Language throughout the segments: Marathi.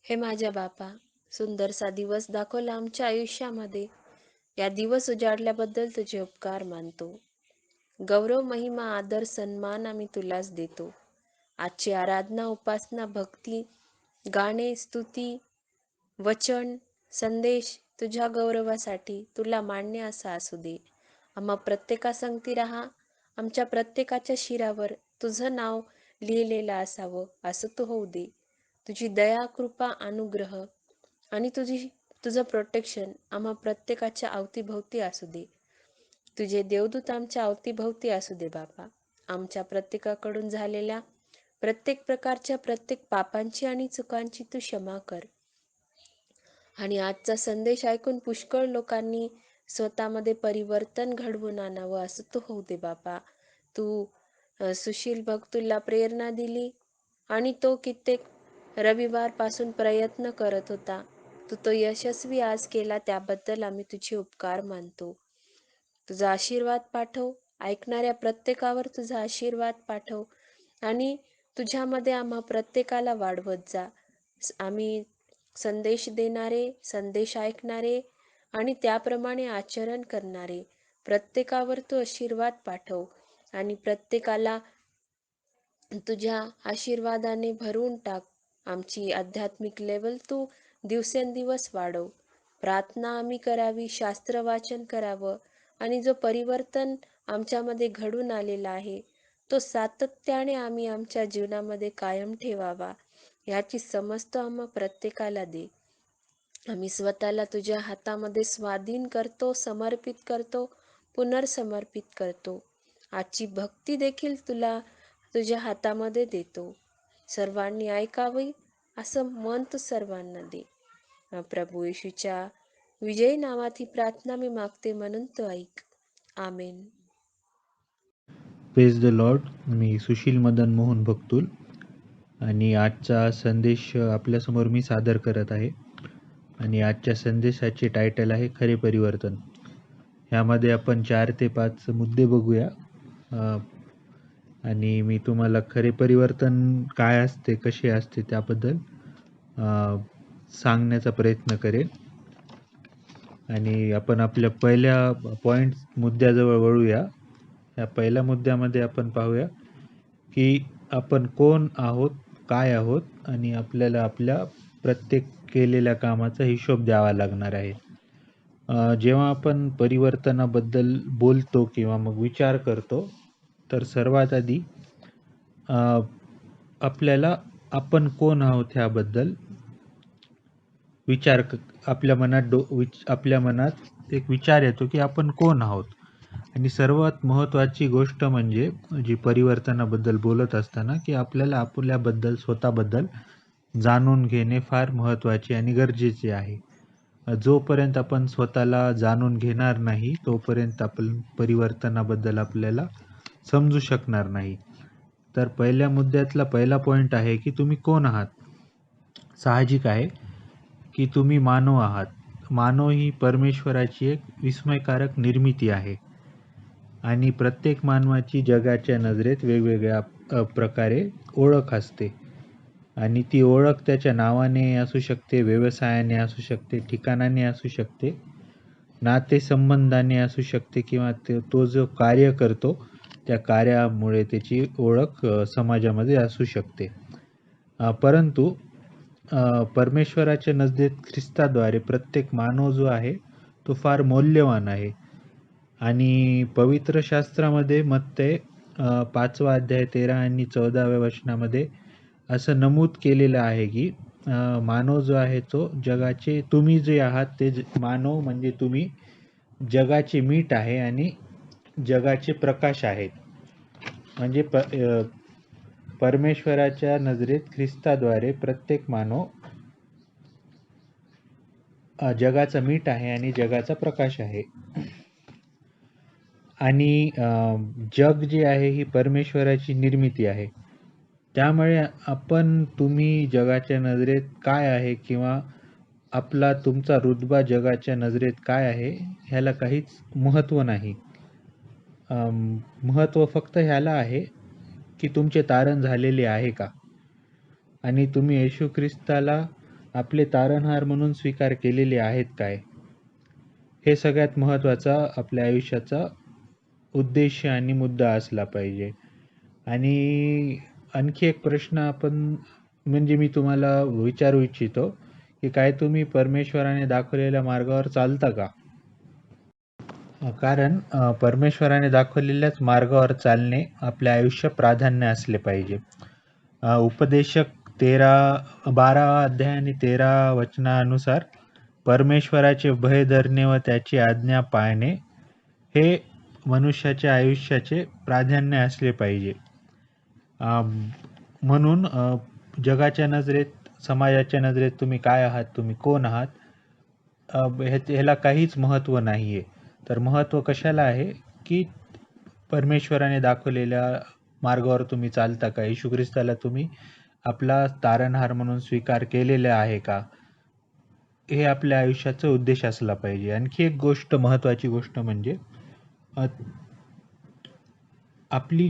हे माझ्या बापा, सुंदरसा दिवस दाखवला आमच्या आयुष्यामध्ये. या दिवस उजाडल्याबद्दल तुझे उपकार मानतो. गौरव, महिमा, आदर, सन्मान आम्ही तुलाच देतो. आजची आराधना, उपासना, भक्ती, गाणे, स्तुती, वचन, संदेश तुझ्या गौरवासाठी तुला मान्य असा असू दे. आम्हा प्रत्येकासंगती राहा. आमच्या प्रत्येकाच्या शिरावर तुझं नाव लिहिलेलं असावं असं तू होऊ दे. तुझी दया, कृपा, अनुग्रह आणि तुझं प्रोटेक्शन आम्हा प्रत्येकाच्या अवतीभोवती असू दे. तुझे देवदूत आमच्या अवतीभोवती असू दे बापा. आमच्या प्रत्येकाकडून झालेल्या प्रत्येक प्रकारच्या प्रत्येक पापांची आणि चुकांची तू क्षमा कर. आणि आजचा संदेश ऐकून पुष्कळ लोकांनी स्वतःमध्ये परिवर्तन घडवून आणावं असं तू होऊ दे बापा. तू सुशील भक्तुला प्रेरणा दिली आणि तो कित्येक रविवारपासून प्रयत्न करत होता. तू तो यशस्वी आज केला, त्याबद्दल आम्ही तुझे उपकार मानतो. तुझा आशीर्वाद पाठव. ऐकणाऱ्या प्रत्येकावर तुझा आशीर्वाद पाठव आणि तुझ्यामध्ये आम्हा प्रत्येकाला वाढवत जा. आम्ही संदेश देणारे, संदेश ऐकणारे आणि त्याप्रमाणे आचरण करणारे प्रत्येकावर तू आशीर्वाद पाठव आणि प्रत्येकाला तुझ्या आशीर्वादाने भरून टाक. आमची आध्यात्मिक लेवल तू दिवसेंदिवस वाढव. प्रार्थना आम्ही करावी, शास्त्र वाचन करावं आणि जो परिवर्तन आमच्यामध्ये घडून आलेला आहे तो सातत्याने आम्ही आमच्या जीवनामध्ये कायम ठेवावा, याची समज आम्हा प्रत्येकाला दे. आम्ही स्वतःला तुझ्या हातामध्ये स्वाधीन करतो, समर्पित करतो, पुनर्समर्पित करतो. आजची भक्ती देखील तुझ्या हातामध्ये देतो. सर्वांनी ऐकावी असं मन तू सर्वांना दे. प्रभू येशूच्या विजयी नावात ही प्रार्थना मी मागते, म्हणून तू ऐक. आमेन. Praise the lord. मी सुशील मदन मोहन भक्तुल आणि आजचा संदेश आपल्यासमोर मी सादर करत आहे. आणि आजच्या संदेशाचे टायटल आहे खरे परिवर्तन. ह्यामध्ये आपण 4 ते 5 मुद्दे बघूया आणि मी तुम्हाला खरे परिवर्तन काय असते, कसे असते त्याबद्दल सांगण्याचा प्रयत्न करेन. आणि आपण आपल्या पहिल्या मुद्द्याजवळ वळूया. या पहिल्या मुद्द्यामध्ये आपण पाहूया की आपण कोण आहोत, काय आहोत आणि आपल्याला आपल्या प्रत्येक केलेल्या कामाचा हिशोब द्यावा लागणार आहे. जेव्हा आपण परिवर्तनाबद्दल बोलतो किंवा मग विचार करतो तर सर्वात आधी आपल्याला आपण कोण आहोत ह्याबद्दल आपल्या मनात एक विचार येतो की आपण कोण आहोत. आणि सर्वात महत्त्वाची गोष्ट म्हणजे जी परिवर्तनाबद्दल बोलत असताना की आपल्याला आपल्याबद्दल, स्वतःबद्दल जाणून घेणे फार महत्त्वाचे आणि गरजेचे आहे. जोपर्यंत आपण स्वतःला जाणून घेणार नाही तोपर्यंत आपण परिवर्तनाबद्दल आपल्याला समजू शकणार नाही. तर पहिल्या मुद्द्यातला पहिला पॉईंट आहे की तुम्ही कोण आहात. साहजिक आहे की तुम्ही मानव आहात. मानव ही परमेश्वराची एक विस्मयकारक निर्मिती आहे आणि प्रत्येक मानवाची जगाच्या नजरेत वेगवेगळ्या प्रकारे ओळख असते आणि ती ओळख त्याच्या नावाने असू शकते, व्यवसायाने असू शकते, ठिकाणाने असू शकते, नातेसंबंधाने असू शकते किंवा तो जो कार्य करतो त्या कार्यामुळे त्याची ओळख समाजामध्ये असू शकते. परंतु परमेश्वराच्या नजरेत ख्रिस्ताद्वारे प्रत्येक मानव जो आहे तो फार मौल्यवान आहे. आणि पवित्र शास्त्रामध्ये मत्ते 5वा अध्याय 13 आणि 14व्या वचनामध्ये असं नमूद केलेलं आहे की मानव जो आहे तो जगाचे, तुम्ही जे आहात ते मानव म्हणजे तुम्ही जगाचे मीठ आहे आणि जगाचे प्रकाश आहेत. म्हणजे परमेश्वराच्या नजरेत ख्रिस्ताद्वारे प्रत्येक मानव जगाचा मीठ आहे आणि जगाचा प्रकाश आहे. आणि जग जे आहे ही परमेश्वराची निर्मिती आहे. त्यामुळे तुम्ही जगाच्या नजरेत काय आहे किंवा तुमचा रुतबा जगाच्या नजरेत काय आहे ह्याला काहीच महत्त्व नाही. महत्त्व फक्त ह्याला आहे की तुमचे तारण झालेले आहे का आणि तुम्ही येशू ख्रिस्ताला आपले तारणहार म्हणून स्वीकार केलेले आहेत काय? हे सगळ्यात महत्त्वाचा आपल्या आयुष्याचा उद्देश आणि मुद्दा असला पाहिजे. आणि आणखी एक प्रश्न आपण म्हणजे मी तुम्हाला विचारू इच्छितो, की काय तुम्ही परमेश्वराने दाखवलेल्या मार्गावर चालता का? कारण परमेश्वराने दाखवलेल्याच मार्गावर चालणे आपले आयुष्य प्राधान्य असले पाहिजे. उपदेशक 12 अध्याय आणि 13 वचनानुसार परमेश्वराचे भय धरणे व त्याची आज्ञा पाळणे हे मनुष्याच्या आयुष्याचे प्राधान्य असले पाहिजे. म्हणून जगाच्या नजरेत, समाजाच्या नजरेत तुम्ही काय आहात, तुम्ही कोण आहात, ह्याला काहीच महत्त्व नाही आहे. तर महत्त्व कशाला आहे, की परमेश्वराने दाखवलेल्या मार्गावर तुम्ही चालता का? येशू ख्रिस्ताला तुम्ही आपला तारणहार म्हणून स्वीकार केलेला आहे का? हे आपल्या आयुष्याचा उद्देश असला पाहिजे. आणखी एक गोष्ट, महत्त्वाची गोष्ट म्हणजे आपली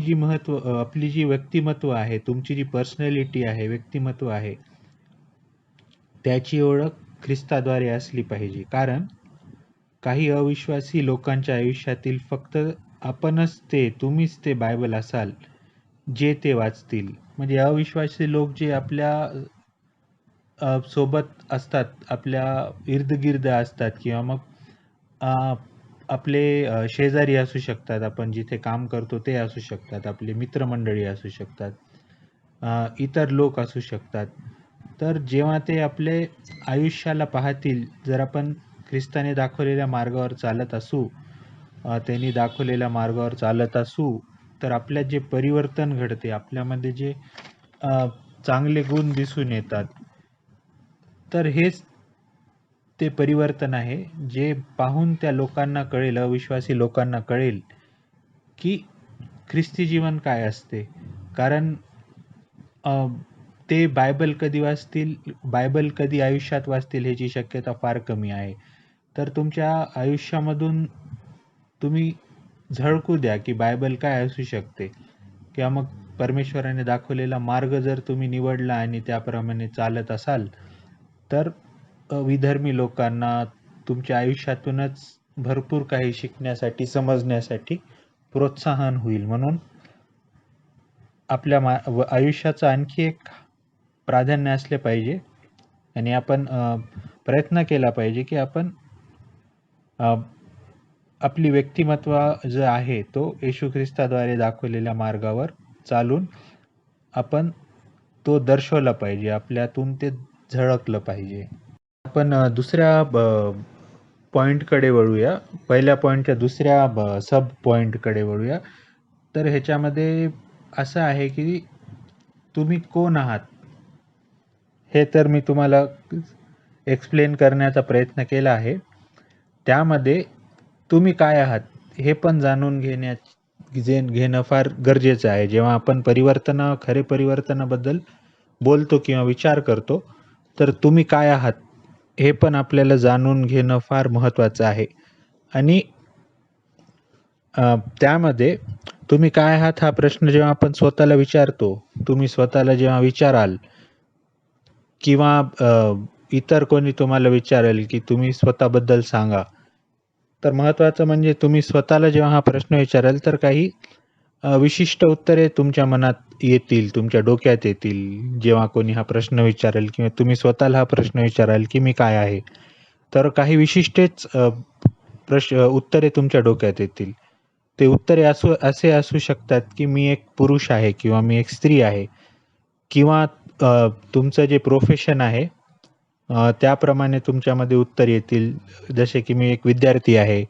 जी व्यक्तिमत्व आहे, तुमची जी पर्सनॅलिटी आहे, व्यक्तिमत्व आहे, त्याची ओळख ख्रिस्ताद्वारे असली पाहिजे. कारण काही अविश्वासी लोकांच्या आयुष्यातील फक्त तुम्हीच ते बायबल असाल जे ते वाचतील. म्हणजे अविश्वासी लोक जे आपल्या सोबत असतात, आपल्या इर्दगिर्द असतात, किंवा मग आपले शेजारी असू शकतात, आपण जिथे काम करतो ते असू शकतात, आपले मित्रमंडळी असू शकतात, इतर लोक असू शकतात. तर जेव्हा ते आपले आयुष्याला पाहतील, जर आपण ख्रिस्ताने दाखवलेल्या मार्गावर चालत असू, त्यांनी दाखवलेल्या मार्गावर चालत असू, तर आपल्यात जे परिवर्तन घडते, आपल्यामध्ये जे चांगले गुण दिसून येतात, तर हेच ते परिवर्तन आहे जे पाहून त्या लोकांना कळेल, अविश्वासी लोकांना कळेल की ख्रिस्ती जीवन काय असते. कारण ते बायबल कधी वाचतील, बायबल कधी आयुष्यात वाचतील ह्याची शक्यता फार कमी आहे. तर तुमच्या आयुष्यामधून तुम्ही झळकू द्या की बायबल काय असू शकते, किंवा मग परमेश्वराने दाखवलेला मार्ग जर तुम्ही निवडला आणि त्याप्रमाणे चालत असाल, तर विधर्मी लोकांना तुमच्या आयुष्यातूनच भरपूर काही शिकण्यासाठी, समजण्यासाठी प्रोत्साहन होईल. म्हणून आपल्या आयुष्याचं आणखी एक प्राधान्य असले पाहिजे आणि आपण प्रयत्न केला पाहिजे की आपण आपली व्यक्तिमत्व जे आहे तो येशू ख्रिस्ताद्वारे दाखवलेल्या मार्गावर चालून आपण तो दर्शवला पाहिजे, आपल्यातून ते झळकलं पाहिजे. आपण दुसऱ्या पॉईंटकडे वळूया. पहिल्या पॉईंटच्या दुसऱ्या सब पॉईंटकडे वळूया. तर ह्याच्यामध्ये असं आहे की तुम्ही कोण आहात हे तर मी तुम्हाला एक्सप्लेन करण्याचा प्रयत्न केला आहे. त्यामध्ये तुम्ही काय आहात हे पण जाणून घेणं फार गरजेचं आहे. जेव्हा आपण खरे परिवर्तनाबद्दल बोलतो किंवा विचार करतो, तर तुम्ही काय आहात हे पण आपल्याला जाणून घेणं फार महत्त्वाचं आहे. आणि त्यामध्ये तुम्ही काय आहात हा प्रश्न जेव्हा आपण स्वतःला विचारतो, तुम्ही स्वतःला जेव्हा विचाराल, किंवा इतर कोणी तुम्हाला विचारेल की तुम्ही स्वतःबद्दल सांगा, तर महत्त्वाचं म्हणजे तुम्ही स्वतःला जेव्हा हा प्रश्न विचाराल, तर काही विशिष्ट उत्तरे तुमच्या मनात येतील, तुमच्या डोक्यात येतील. जेव्हा कोणी हा प्रश्न विचारेल किंवा तुम्ही स्वतःला हा प्रश्न विचाराल की मी काय आहे, तर काही विशिष्टच उत्तरे तुमच्या डोक्यात येतील. ते उत्तरे असे असू शकतात की मी एक पुरुष आहे किंवा मी एक स्त्री आहे, किंवा तुमचं जे प्रोफेशन आहे त्याप्रमाणे तुमच्यामध्ये उत्तर येतील. जसे की मी एक विद्यार्थी आहे,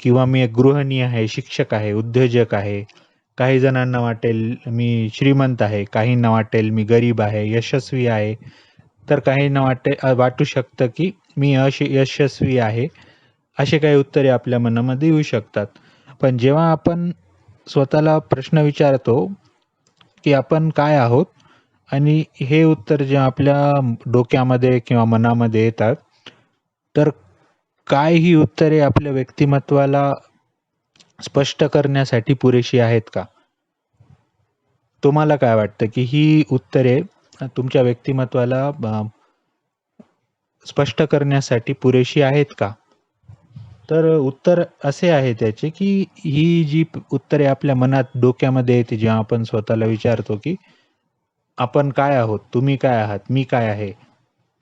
किंवा मी एक गृहिणी आहे, शिक्षक आहे, उद्योजक आहे. काही जणांना वाटेल मी श्रीमंत आहे, काहींना वाटेल मी गरीब आहे, यशस्वी आहे, तर काहींना वाटू शकतं की मी यशस्वी आहे. असे काही उत्तरे आपल्या मनामध्ये येऊ शकतात. पण जेव्हा आपण स्वतःला प्रश्न विचारतो की आपण काय आहोत, आणि हे उत्तर जे आपल्या डोक्यामध्ये किंवा मनामध्ये येतात, तर काय ही उत्तरे आपल्या व्यक्तिमत्वाला स्पष्ट करण्यासाठी पुरेशी आहेत का? तुम्हाला काय वाटतं की ही उत्तरे तुमच्या व्यक्तिमत्वाला स्पष्ट करण्यासाठी पुरेशी आहेत का? तर उत्तर असे आहे त्याचे, की ही जी उत्तरे आपल्या मनात डोक्यामध्ये येते जेव्हा आपण स्वतःला विचारतो, की आपण काय आहोत? तुम्ही काय आहात? मी काय आहे?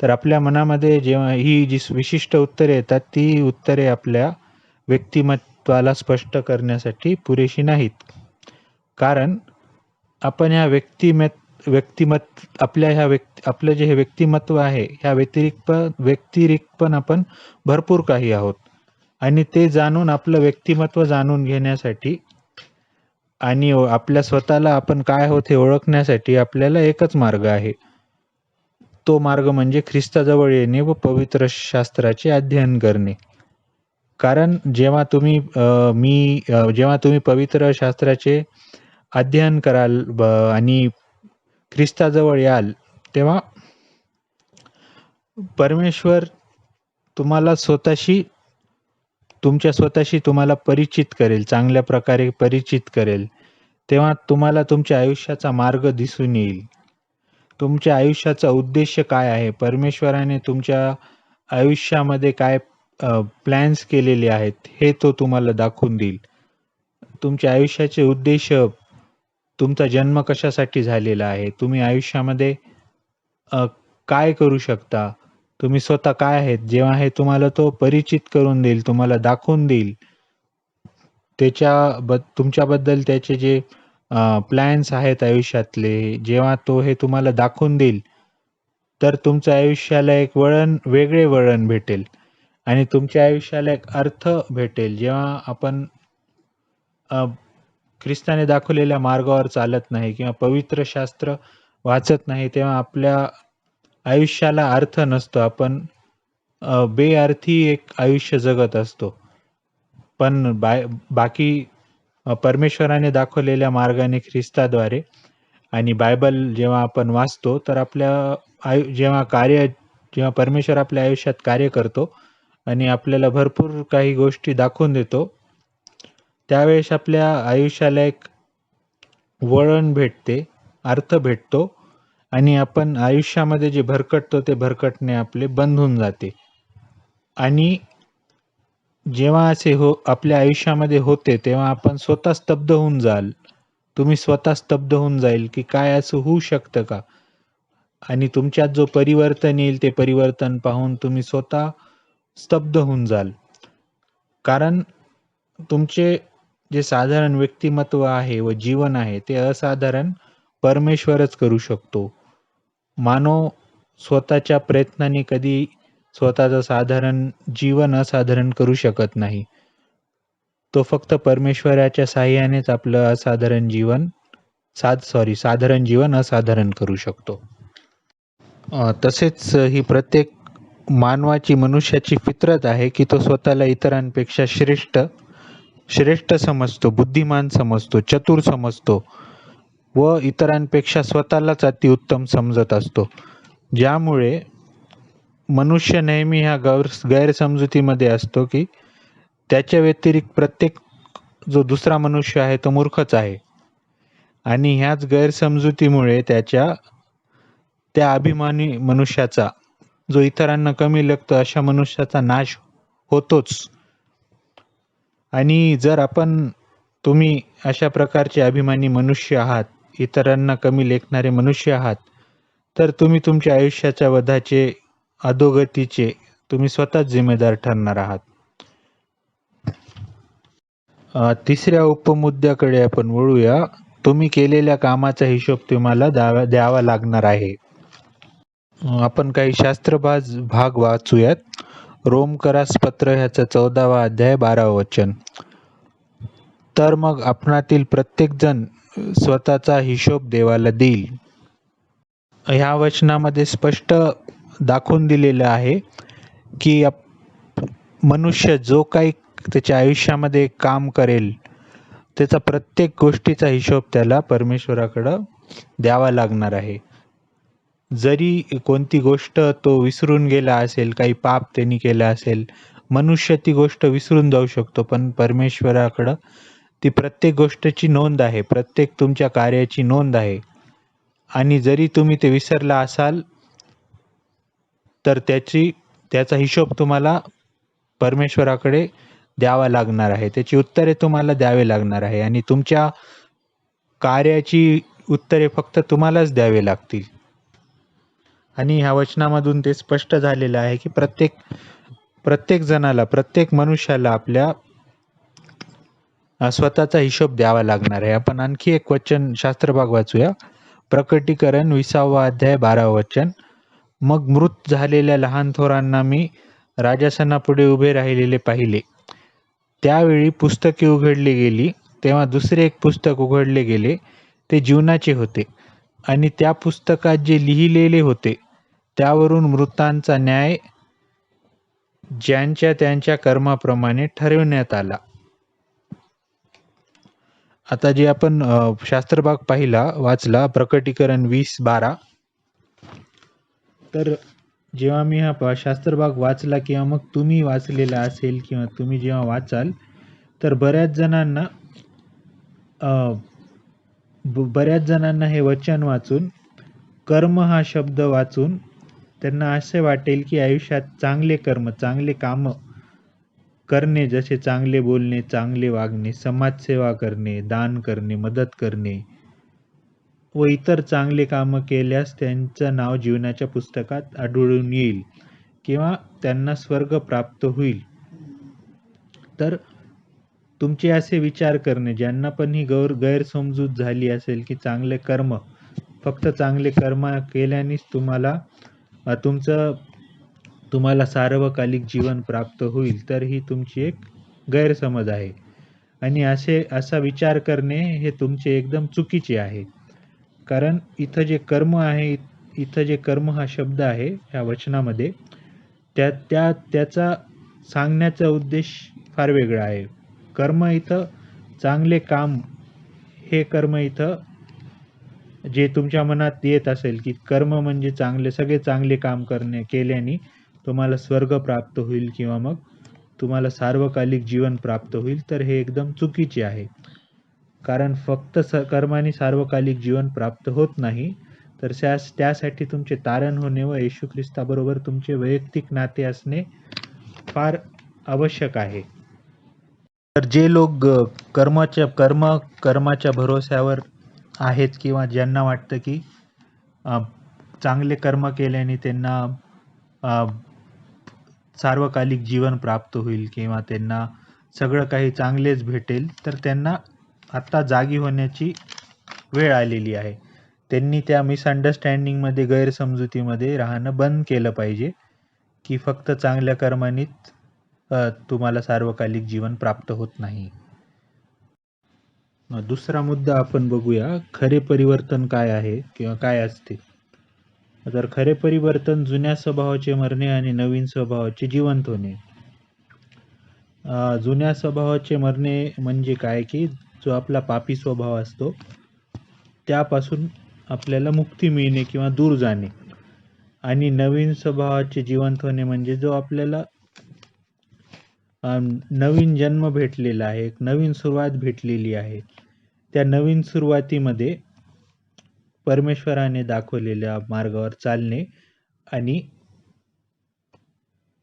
तर आपल्या मनामध्ये जेव्हा ही जी विशिष्ट उत्तरे येतात, ती उत्तरे आपल्या व्यक्तिमत्त्वाला स्पष्ट करण्यासाठी पुरेशी नाहीत. कारण आपण ह्या आपलं जे हे व्यक्तिमत्व आहे, ह्या व्यतिरिक्त पण आपण भरपूर काही आहोत. आणि ते जाणून आपलं व्यक्तिमत्व जाणून घेण्यासाठी आणि आपल्या स्वतःला आपण काय आहोत हे ओळखण्यासाठी आपल्याला एकच मार्ग आहे. तो मार्ग म्हणजे ख्रिस्ताजवळ येणे व पवित्र शास्त्राचे अध्ययन करणे. कारण जेव्हा तुम्ही पवित्र शास्त्राचे अध्ययन कराल आणि ख्रिस्ताजवळ याल, तेव्हा परमेश्वर तुम्हाला तुमच्या स्वतःशी तुम्हाला परिचित करेल, चांगल्या प्रकारे परिचित करेल. तेव्हा तुम्हाला तुमच्या आयुष्याचा मार्ग दिसून येईल. तुमच्या आयुष्याचा उद्देश काय आहे? परमेश्वराने तुमच्या आयुष्यामध्ये काय प्लॅन्स केलेले आहेत, हे तो तुम्हाला दाखवून देईल. तुमच्या आयुष्याचे उद्देश, तुमचा जन्म कशासाठी झालेला आहे? तुम्ही आयुष्यामध्ये काय करू शकता? तुम्ही स्वतः काय आहेत? जेव्हा हे तुम्हाला तो परिचित करून देईल, तुम्हाला दाखवून देईल. तुमच्याबद्दल त्याचे जे प्लॅन्स आहेत आयुष्यातले, जेव्हा तो हे तुम्हाला दाखवून देईल, तर तुमच्या आयुष्याला एक वेगळे वळण भेटेल आणि तुमच्या आयुष्याला एक अर्थ भेटेल. जेव्हा आपण ख्रिस्ताने दाखवलेल्या मार्गावर चालत नाही किंवा पवित्र शास्त्र वाचत नाही, तेव्हा आपल्या आयुष्याला अर्थ नसतो. आपण बेअर्थी एक आयुष्य जगत असतो. पण बाकी परमेश्वराने दाखवलेल्या मार्गाने ख्रिस्ताद्वारे आणि बायबल जेव्हा आपण वाचतो, तर जेव्हा परमेश्वर आपल्या आयुष्यात कार्य करतो आणि आपल्याला भरपूर काही गोष्टी दाखवून देतो, त्यावेळेस आपल्या आयुष्याला एक वळण भेटते, अर्थ भेटतो आणि आपण आयुष्यामध्ये जे भरकटतो ते भरकटणे आपले बंद होऊन जाते. आणि जेव्हा असे आपल्या आयुष्यामध्ये होते, तेव्हा आपण स्वतः स्तब्ध होऊन जाल. तुम्ही स्वतः स्तब्ध होऊन जाईल, की काय असं होऊ शकतं का? आणि तुमच्यात जो परिवर्तन येईल, ते परिवर्तन पाहून तुम्ही स्वतः स्तब्ध होऊन जाल. कारण तुमचे जे साधारण व्यक्तिमत्व आहे व जीवन आहे, ते असाधारण परमेश्वरच करू शकतो. मानव स्वतःच्या प्रयत्नांनी कधी स्वतःचं साधारण जीवन असाधारण करू शकत नाही. तो फक्त परमेश्वराच्या साहाय्यानेच आपलं साधारण जीवन असाधारण करू शकतो. तसेच ही प्रत्येक मनुष्याची फितरत आहे, की तो स्वतःला इतरांपेक्षा श्रेष्ठ समजतो, बुद्धिमान समजतो, चतुर समजतो व इतरांपेक्षा स्वतःलाच अतिउत्तम समजत असतो. ज्यामुळे मनुष्य नेहमी ह्या गैरसमजुतीमध्ये असतो, की त्याच्या व्यतिरिक्त प्रत्येक जो दुसरा मनुष्य आहे तो मूर्खच आहे आणि ह्याच गैरसमजुतीमुळे त्या अभिमानी मनुष्याचा, जो इतरांना कमी लेखतो, अशा मनुष्याचा नाश होतोच. आणि जर तुम्ही अशा प्रकारचे अभिमानी मनुष्य आहात, इतरांना कमी लेखणारे मनुष्य आहात, तर तुम्ही तुमच्या आयुष्याच्या वधाचे, अधोगतीचे तुम्ही स्वतःच जिम्मेदार ठरणार आहात. तिसऱ्या उपमुद्द्याकडे आपण वळूया. तुम्ही केलेल्या कामाचा हिशोब तुम्हाला द्यावा लागणार आहे. आपण काही शास्त्रभाग भाग वाचूयात. रोमकरास पत्र ह्याचा 14वा अध्याय 12वा वचन. तर मग आपणातील प्रत्येक जण स्वतःचा हिशोब देवाला देईल. ह्या वचनामध्ये स्पष्ट दाखवून दिलेलं आहे, की मनुष्य जो काही त्याच्या आयुष्यामध्ये काम करेल, त्याचा प्रत्येक गोष्टीचा हिशोब त्याला परमेश्वराकडं द्यावा लागणार आहे. जरी कोणती गोष्ट तो विसरून गेला असेल, काही पाप त्यांनी केलं असेल, मनुष्य ती गोष्ट विसरून जाऊ शकतो, पण परमेश्वराकडं ती प्रत्येक गोष्टीची नोंद आहे, प्रत्येक तुमच्या कार्याची नोंद आहे. आणि जरी तुम्ही ते विसरला असाल, तर त्याची त्याचा हिशोब तुम्हाला परमेश्वराकडे द्यावा लागणार आहे. त्याची उत्तरे तुम्हाला द्यावे लागणार आहे आणि तुमच्या कार्याची उत्तरे फक्त तुम्हालाच द्यावे लागतील. आणि ह्या वचनामधून ते स्पष्ट झालेलं आहे की प्रत्येक जणाला, प्रत्येक मनुष्याला आपल्या स्वतःचा हिशोब द्यावा लागणार आहे. आपण आणखी एक वचन शास्त्रभाग वाचूया. प्रकटीकरण 20वा अध्याय 12व वचन. मग मृत झालेल्या लहान थोरांना मी राजासनापुढे उभे राहिलेले पाहिले. त्यावेळी पुस्तके उघडली गेली. तेव्हा दुसरे एक पुस्तक उघडले गेले. ते जीवनाचे होते आणि त्या पुस्तकात जे लिहिलेले होते त्यावरून मृतांचा न्याय ज्यांच्या त्यांच्या कर्माप्रमाणे ठरविण्यात आला. आता जे आपण शास्त्रभाग वाचला प्रकटीकरण 20:12, तर जेव्हा मी हा शास्त्रभाग वाचला किंवा मग तुम्ही वाचलेला असेल किंवा तुम्ही जेव्हा वाचाल तर बऱ्याच जणांना हे वचन वाचून, कर्म हा शब्द वाचून त्यांना असे वाटेल की आयुष्यात चांगले कर्म, चांगले काम करणे, जसे चांगले बोलणे, चांगले वागणे, समाजसेवा करणे, दान करणे, मदत करणे व इतर चांगले कामं केल्यास त्यांचं नाव जीवनाच्या पुस्तकात आढळून येईल किंवा त्यांना स्वर्ग प्राप्त होईल. तर तुमचे असे विचार करणे, ज्यांना पण ही गैरसमजूत झाली असेल की चांगले कर्म, फक्त चांगले कर्म केल्यानेच तुम्हाला सार्वकालिक जीवन प्राप्त होईल, तर ही तुमची एक गैरसमज आहे. आणि असा विचार करणे हे तुमचे एकदम चुकीचे आहे. कारण इथं जे कर्म हा शब्द आहे ह्या वचनामध्ये, त्याचा सांगण्याचा उद्देश फार वेगळा आहे. कर्म इथं चांगले काम, हे कर्म इथं जे तुमच्या मनात येत असेल की कर्म म्हणजे सगळे चांगले काम केल्याने तुम्हाला स्वर्ग प्राप्त होईल किंवा मग तुम्हाला सार्वकालिक जीवन प्राप्त होईल, तर हे एकदम चुकीचे आहे. कारण फक्त कर्माने सार्वकालिक जीवन प्राप्त होत नाही, तर त्यासाठी तुमचे तारण होणे व येशू ख्रिस्ताबरोबर तुमचे वैयक्तिक नाते असणे फार आवश्यक आहे. तर जे लोक कर्माच्या भरोश्यावर आहेत किंवा ज्यांना वाटतं की चांगले कर्म केल्याने त्यांना सार्वकालिक जीवन प्राप्त होईल किंवा त्यांना सगळं काही चांगलेच भेटेल, तर त्यांना आता जागी होण्याची वेळ आलेली आहे. त्यांनी त्या मिसअंडरस्टँडिंगमध्ये, गैरसमजुतीमध्ये राहणं बंद केलं पाहिजे की फक्त चांगल्या कर्मानीच तुम्हाला सार्वकालिक जीवन प्राप्त होत नाही. दुसरा मुद्दा आपण बघूया, खरे परिवर्तन काय आहे किंवा काय असते. तर खरे परिवर्तन जुन्या स्वभावाचे मरणे आणि नवीन स्वभावाचे जिवंत होणे. जुन्या स्वभावाचे मरणे म्हणजे काय की जो आपला पापी स्वभाव असतो त्यापासून आपल्याला मुक्ती मिळणे किंवा दूर जाणे. आणि नवीन स्वभावाचे जिवंत होणे म्हणजे जो आपल्याला नवीन जन्म भेटलेला आहे, एक नवीन सुरुवात भेटलेली आहे. त्या नवीन सुरुवातीमध्ये परमेश्वराने दाखवलेल्या मार्गावर चालणे आणि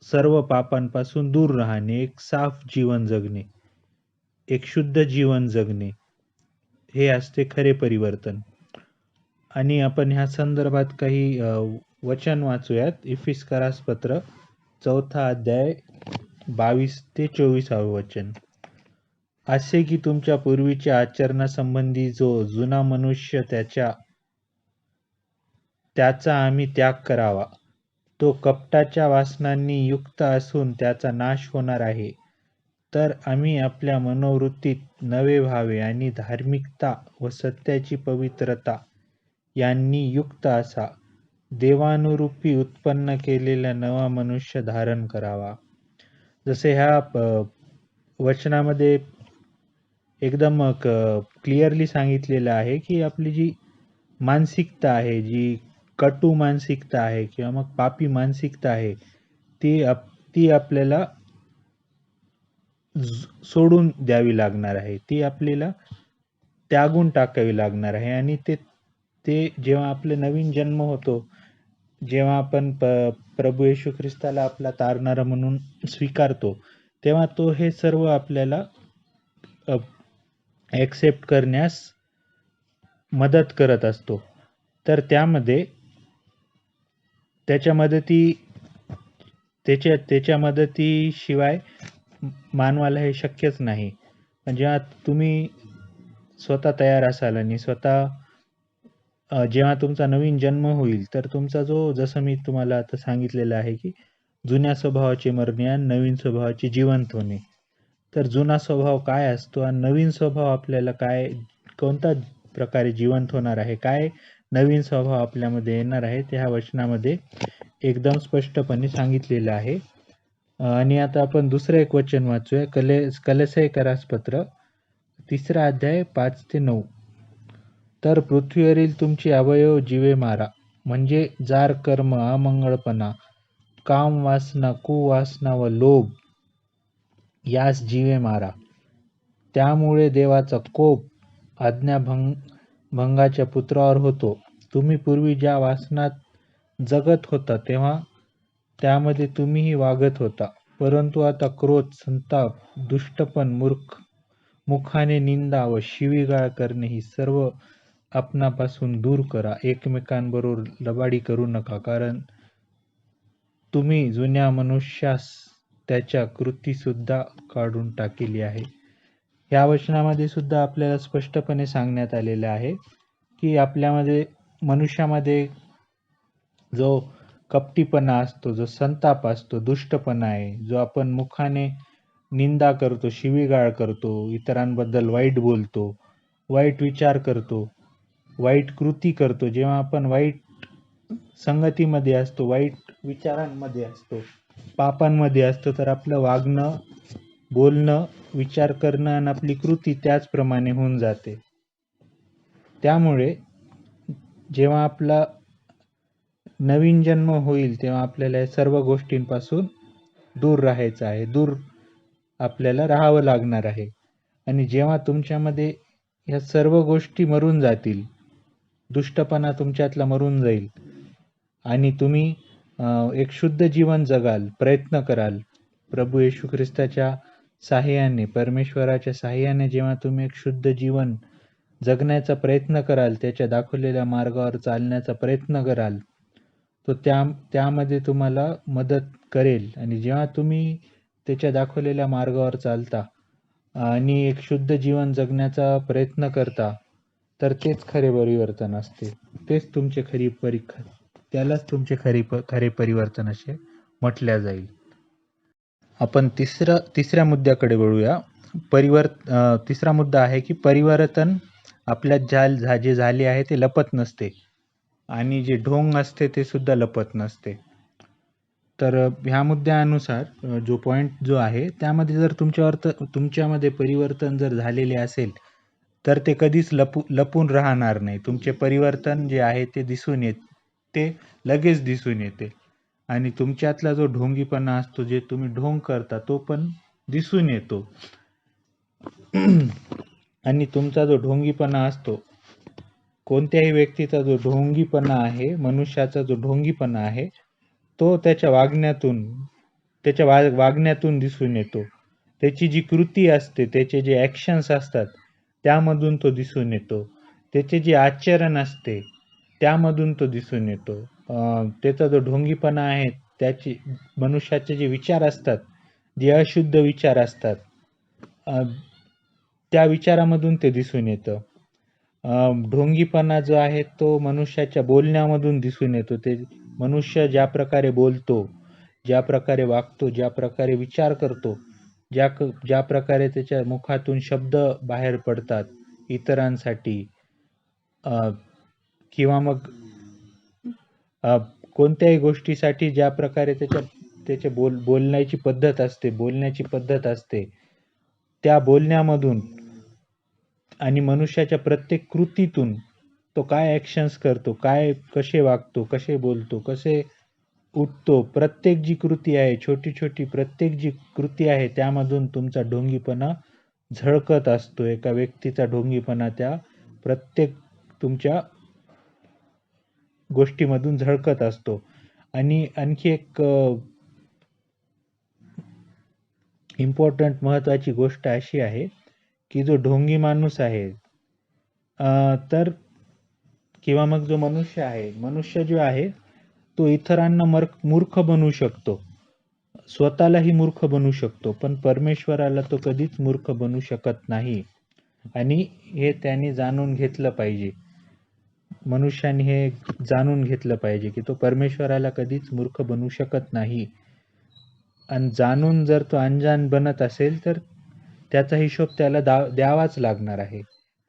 सर्व पापांपासून दूर राहणे, एक साफ जीवन जगणे, एक शुद्ध जीवन जगणे, हे असते खरे परिवर्तन. आणि आपण ह्या संदर्भात काही वचन वाचूयात. इफिस्करास पत्र 4 अध्याय 22 ते 24 वचन. असे की तुमच्या पूर्वीच्या आचरणासंबंधी जो जुना मनुष्य त्याचा आम्ही त्याग करावा. तो कपटाच्या वासनांनी युक्त असून त्याचा नाश होणार आहे. तर आम्ही आपल्या मनोवृत्तीत नवे व्हावे आणि धार्मिकता व सत्याची पवित्रता यांनी युक्त असा देवानुरूपी उत्पन्न केलेला नवा मनुष्य धारण करावा. जसे ह्या वचनामध्ये एकदम क्लिअरली सांगितलेलं आहे की आपली जी मानसिकता आहे, जी कटू मानसिकता आहे किंवा मग पापी मानसिकता आहे, ती आपल्याला सोडून द्यावी लागणार आहे, ती आपल्याला त्यागून टाकावी लागणार आहे. आणि ते जेव्हा आपले नवीन जन्म होतो जेव्हा आपण प्रभू येशू ख्रिस्ताला आपला तारणारा म्हणून स्वीकारतो, तेव्हा तो हे सर्व आपल्याला ॲक्सेप्ट करण्यास मदत करत असतो. तर त्याच्या मदतीशिवाय मानवाला हे शक्यच नाही. पण जेव्हा तुम्ही स्वतः तयार असाल आणि जेव्हा तुमचा नवीन जन्म होईल, तर तुमचा जसं मी तुम्हाला आता सांगितलेलं आहे, की जुन्या स्वभावाचे मरणे आणि नवीन स्वभावाचे जिवंत होणे. तर जुना स्वभाव काय असतो आणि नवीन स्वभाव आपल्याला कोणत्या प्रकारे जिवंत होणार आहे, काय नवीन स्वभाव आपल्यामध्ये येणार आहे, त्या वचनामध्ये एकदम स्पष्टपणे सांगितलेलं आहे. आणि आता आपण दुसरं एक वचन वाचूया. कलसेकरास पत्र 3 अध्याय 5 ते 9. तर पृथ्वीवरील तुमची अवयव जीवे मारा, म्हणजे जार कर्म, अमंगळपणा, काम वासना, कुवासना व लोभ यास जीवे मारा. त्यामुळे देवाचा कोप आज्ञाभंगाच्या पुत्रावर होतो. तुम्ही पूर्वी ज्या वासनात जगत होता, तेव्हा त्यामध्ये तुम्हीही वागत होता. परंतु आता क्रोध, संताप, दुष्टपण, मुखाने निंदा व शिवीगाळ करणे ही सर्व आपणापासून दूर करा. एकमेकांबरोबर लबाडी करू नका, कारण तुम्ही जुन्या मनुष्यास त्याच्या कृतीसुद्धा काढून टाकली आहे. या वचनामध्ये सुद्धा आपल्याला स्पष्टपणे सांगण्यात आलेलं आहे, की मनुष्यामध्ये जो कपटीपणा असतो, जो संताप असतो, दुष्टपणा आहे, जो आपण मुखाने निंदा करतो, शिवीगाळ करतो, इतरांबद्दल वाईट बोलतो, वाईट विचार करतो, वाईट कृती करतो. जेव्हा आपण वाईट संगतीमध्ये असतो, वाईट विचारांमध्ये असतो, पापांमध्ये असतो, तर आपलं वागणं, बोलणं, विचार करणं आणि आपली कृती त्याचप्रमाणे होऊन जाते. त्यामुळे जेव्हा आपला नवीन जन्म होईल, तेव्हा आपल्याला या सर्व गोष्टींपासून दूर राहायचं आहे, दूर आपल्याला राहावं लागणार आहे. आणि जेव्हा तुमच्यामध्ये ह्या सर्व गोष्टी मरून जातील, दुष्टपणा तुमच्यातला मरून जाईल आणि तुम्ही एक शुद्ध जीवन जगाल, प्रयत्न कराल, प्रभू येशू ख्रिस्ताच्या साहाय्याने, परमेश्वराच्या साहाय्याने जेव्हा तुम्ही एक शुद्ध जीवन जगण्याचा प्रयत्न कराल, त्याच्या दाखवलेल्या मार्गावर चालण्याचा प्रयत्न कराल, तो त्यामध्ये तुम्हाला मदत करेल. आणि जेव्हा तुम्ही त्याच्या दाखवलेल्या मार्गावर चालता आणि एक शुद्ध जीवन जगण्याचा प्रयत्न करता, तर तेच खरे परिवर्तन असते. तेच तुमचे त्यालाच तुमचे खरे परिवर्तन असे म्हटल्या जाईल. आपण तिसऱ्या मुद्द्याकडे वळूया. तिसरा मुद्दा आहे, की परिवर्तन आपल्यात जे झाले आहे ते लपत नसते आणि जे ढोंग असते ते सुद्धा लपत नसते. तर ह्या मुद्द्यानुसार जो पॉईंट जो आहे, त्यामध्ये जर तुमच्यामध्ये परिवर्तन जर झालेले असेल, तर ते कधीच लपून राहणार नाही. तुमचे परिवर्तन जे आहे ते लगेच दिसून येते. आणि तुमच्यातला जो ढोंगीपणा असतो, जे तुम्ही ढोंग करता, तो पण दिसून येतो. आणि तुमचा जो ढोंगीपणा असतो, कोणत्याही व्यक्तीचा जो ढोंगीपणा आहे, मनुष्याचा जो ढोंगीपणा आहे, तो त्याच्या वागण्यातून दिसून येतो. त्याची जी कृती असते, त्याचे जे ॲक्शन्स असतात, त्यामधून तो दिसून येतो. त्याचे जे आचरण असते, त्यामधून तो दिसून येतो. त्याचा जो ढोंगीपणा आहे, मनुष्याचे जे विचार असतात, जे अशुद्ध विचार असतात, त्या विचारामधून ते दिसून येतं. ढोंगीपणा जो आहे तो मनुष्याच्या बोलण्यामधून दिसून येतो. ते मनुष्य ज्या प्रकारे बोलतो, ज्या प्रकारे वागतो, ज्या प्रकारे विचार करतो, ज्या प्रकारे त्याच्या मुखातून शब्द बाहेर पडतात इतरांसाठी, किंवा मग कोणत्याही गोष्टीसाठी ज्या प्रकारे त्याच्या बोलण्याची पद्धत असते, त्या बोलण्यामधून आणि मनुष्याच्या प्रत्येक कृतीतून तो काय ॲक्शन्स करतो, कसे वागतो, कसे बोलतो, कसे उठतो, प्रत्येक जी कृती आहे, छोटी प्रत्येक जी कृती आहे, त्यामधून तुमचा ढोंगीपणा झळकत असतो. एका व्यक्तीचा ढोंगीपणा त्या प्रत्येक तुमच्या गोष्टीमधून झळकत असतो. आणि आणखी एक इम्पॉर्टंट महत्त्वाची गोष्ट अशी आहे की जो ढोंगी माणूस आहे तर किंवा मग जो मनुष्य जो आहे तो इतरांना मूर्ख बनवू शकतो, स्वतःलाही मूर्ख बनवू शकतो, पण परमेश्वराला तो कधीच मूर्ख बनवू शकत नाही. आणि हे त्याने जाणून घेतलं पाहिजे. मनुष्याने हे जाणून घेतलं पाहिजे की तो परमेश्वराला कधीच मूर्ख बनवू शकत नाही. आणि जाणून जर तो अनजान बनत असेल तर त्याचा हिशोब त्याला द्यावाच लागणार आहे.